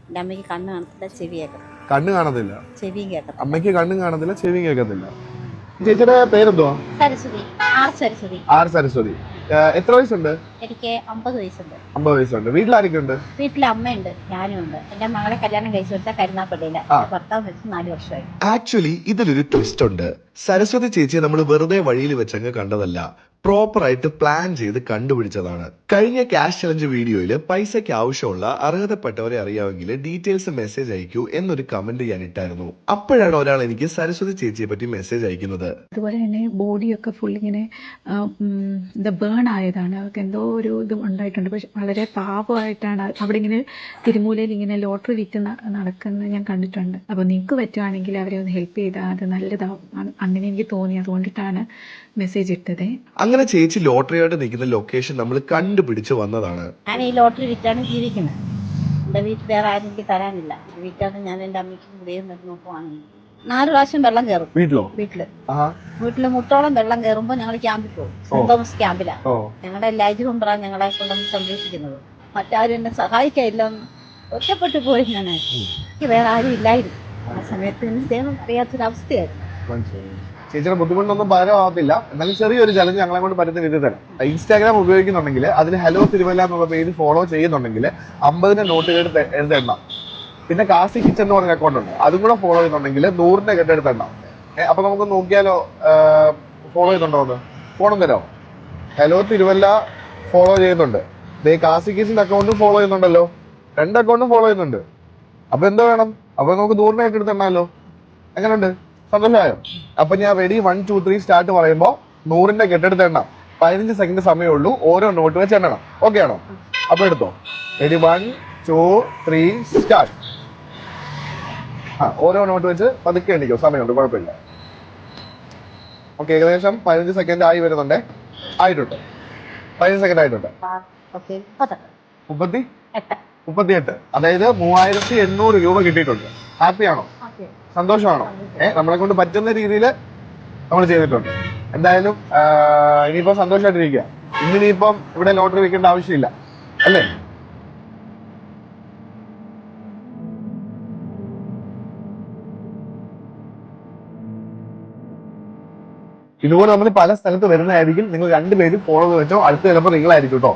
എൻ്റെ അമ്മയ്ക്ക് കണ്ണ് കാണത്തില്ല, ചെവി കേൾക്കത്തില്ല. കണ്ണ് കാണത്തില്ല, ചെവിയും കേൾക്കത്തില്ല. അമ്മയ്ക്ക് കണ്ണും കാണത്തില്ല, ചെവിയും കേൾക്കത്തില്ല. ചേച്ചിയുടെ പേരെന്തുവാ? സരസ്വതി. സരസ്വതി. ആർ സരസ്വതി. എത്ര വയസ്സുണ്ട്? എനിക്ക് 50 വയസ്സുണ്ട്. 50 വയസ്സുണ്ട്. വീട്ടിലാരൊക്കെ ഉണ്ട്? വീട്ടിൽ അമ്മയുണ്ട്, ഞാനും ഉണ്ട്. എൻ്റെ മകളെ കല്യാണം കഴിച്ചു കൊടുത്ത കരുനാപ്പള്ളിയില. ഭർത്താവ് വെച്ച് 4 വർഷമായി. ആക്ച്വലി ഇതിലൊരു ട്വിസ്റ്റ് ഉണ്ട്. സരസ്വതി ചേച്ചിയെ നമ്മൾ വെറുതെ വഴിയിൽ വെച്ചങ്ങ് കണ്ടതല്ല, പ്രോപ്പർ ആയിട്ട് പ്ലാൻ ചെയ്ത് കണ്ടുപിടിച്ചതാണ്. കഴിഞ്ഞ ക്യാഷ് ചലഞ്ച് വീഡിയോയിൽ പൈസയ്ക്ക് ആവശ്യമുള്ള അർഹതപ്പെട്ടവരെ അറിയാമെങ്കിൽ ഡീറ്റെയിൽസ് മെസ്സേജ് അയക്കൂ എന്നൊരു കമന്റ് ഞാൻ ഇട്ടായിരുന്നു. അപ്പോഴാണ് ഒരാൾ എനിക്ക് സരസ്വതി ചേച്ചിയെ പറ്റി മെസ്സേജ് അയക്കുന്നത്. അതുപോലെ തന്നെ ബോഡിയൊക്കെ ഫുൾ ഇങ്ങനെ ബേൺ ആയതാണ്. അവർക്ക് എന്തോ ഒരു ഇത് ഉണ്ടായിട്ടുണ്ട്. പക്ഷെ വളരെ പാവമായിട്ടാണ് അവിടെ ഇങ്ങനെ തിരുമൂലയിൽ ഇങ്ങനെ ലോട്ടറി വിറ്റ് നടക്കുന്നത് ഞാൻ കണ്ടിട്ടുണ്ട്. അപ്പോൾ നിങ്ങൾക്ക് പറ്റുവാണെങ്കിൽ അവരെ ഒന്ന് ഹെൽപ്പ് ചെയ്താൽ അത് നല്ലതാവും. അങ്ങനെ എനിക്ക് തോന്നി, അതുകൊണ്ടിട്ടാണ് മെസ്സേജ് ഇട്ടത്. അങ്ങനെ ചേച്ചി ലോട്ടറിയായിട്ട് നിൽക്കുന്ന ലൊക്കേഷൻ നമ്മൾ കണ്ടുപിടിച്ച് വന്നതാണ്. ഞാൻ ഈ ലോട്ടറി വിറ്റാണ് ജീവിക്കുന്നത്. എൻ്റെ വീട്ടിൽ വേറെ ആരും എനിക്ക് തരാനില്ല. വീട്ടാണ് ഞാൻ എൻ്റെ അമ്മയ്ക്ക് മുറിയും നോക്കുവാണെങ്കിൽ 4 പ്രാവശ്യം വെള്ളം കയറും വീട്ടില് മുട്ടോളം വെള്ളം കയറുമ്പോൾ ഞങ്ങൾ ക്യാമ്പിൽ പോകും. സെന്റ് തോമസ് ക്യാമ്പിലാണ്. ഞങ്ങളുടെ ലൈജ് കൊണ്ടാണ് ഞങ്ങളെ കൊണ്ടൊന്ന് സംരക്ഷിക്കുന്നത്. മറ്റാരും എന്നെ സഹായിക്കാനില്ല, ഒറ്റപ്പെട്ടു പോയി. എനിക്ക് വേറെ ആരും ഇല്ലായിരുന്നു ആ സമയത്ത്. ദൈവം അറിയാത്തൊരവസ്ഥയായിരുന്നു. ചേച്ചിയുടെ ബുദ്ധിമുട്ടൊന്നും പകരമാവത്തില്ല. എന്നാലും ചെറിയൊരു ചലഞ്ച് ഞങ്ങളെ കൊണ്ട് പറ്റുന്ന രീതിയിൽ തരാം. ഇൻസ്റ്റാഗ്രാം ഉപയോഗിക്കുന്നുണ്ടെങ്കിൽ അതിൽ ഹലോ തിരുവല്ല എന്നുള്ള പേര് ഫോളോ ചെയ്യുന്നുണ്ടെങ്കിൽ 50 നോട്ടുകൾ എഴുതെണ്ണം. പിന്നെ കാസി കിച്ചൺ എന്ന് പറഞ്ഞ അക്കൗണ്ട് ഉണ്ട്, അതും കൂടെ ഫോളോ ചെയ്യുന്നുണ്ടെങ്കിൽ 100 കെട്ടെടുത്തെണ്ണം. അപ്പൊ നമുക്ക് നോക്കിയാലോ ഫോളോ ചെയ്യുന്നുണ്ടോ എന്ന്? ഫോണും തരാമോ? ഹലോ തിരുവല്ല ഫോളോ ചെയ്യുന്നുണ്ട്, കാസി കിച്ചൺ അക്കൗണ്ടും ഫോളോ ചെയ്യുന്നുണ്ടല്ലോ, 2 അക്കൗണ്ടും ഫോളോ ചെയ്യുന്നുണ്ട്. അപ്പൊ എന്താ വേണം? അപ്പൊ നമുക്ക് 100 കെട്ടെടുത്തെണ്ണാലോ. എങ്ങനെയുണ്ട്? സന്തോഷമായോ? അപ്പൊ ഞാൻ റെഡി 1 2 3 സ്റ്റാർട്ട് പറയുമ്പോ 100 കെട്ടെടുത്ത് എണ്ണാം. 15 സെക്കൻഡ് സമയമുള്ളൂ. ഓരോ നോട്ട് വെച്ച് എണ്ണണം. ഓക്കെ ആണോ? അപ്പൊ എടുത്തോ. Ready 1 2 3 start. ഓരോ നോട്ട് വെച്ച് പതുക്കെ എണ്ണിക്കോ, സമയമുണ്ട്, കുഴപ്പമില്ല. ഓക്കെ, ഏകദേശം 15 സെക്കൻഡ് ആയി വരുന്നുണ്ടേ. ആയിട്ടുണ്ട്, 15 സെക്കൻഡ് ആയിട്ടുണ്ട്. 38. അതായത് 3800 രൂപ കിട്ടിയിട്ടുണ്ട്. ഹാപ്പിയാണോ? സന്തോഷമാണോ? നമ്മളെ കൊണ്ട് പറ്റുന്ന രീതിയിൽ നമ്മൾ ചെയ്തിട്ടുണ്ട്. എന്തായാലും ഇനിയിപ്പോ സന്തോഷമായിട്ടിരിക്കുക. ഇന്നിനിയിപ്പം ഇവിടെ ലോട്ടറി വെക്കേണ്ട ആവശ്യമില്ല അല്ലേ? ഇതുപോലെ നമ്മൾ പല സ്ഥലത്ത് വരുന്നതായിരിക്കും. നിങ്ങൾ 2 പേരും ഫോളോ വെച്ചോ. അടുത്ത് ചിലപ്പോൾ നിങ്ങളായിരിക്കും കേട്ടോ.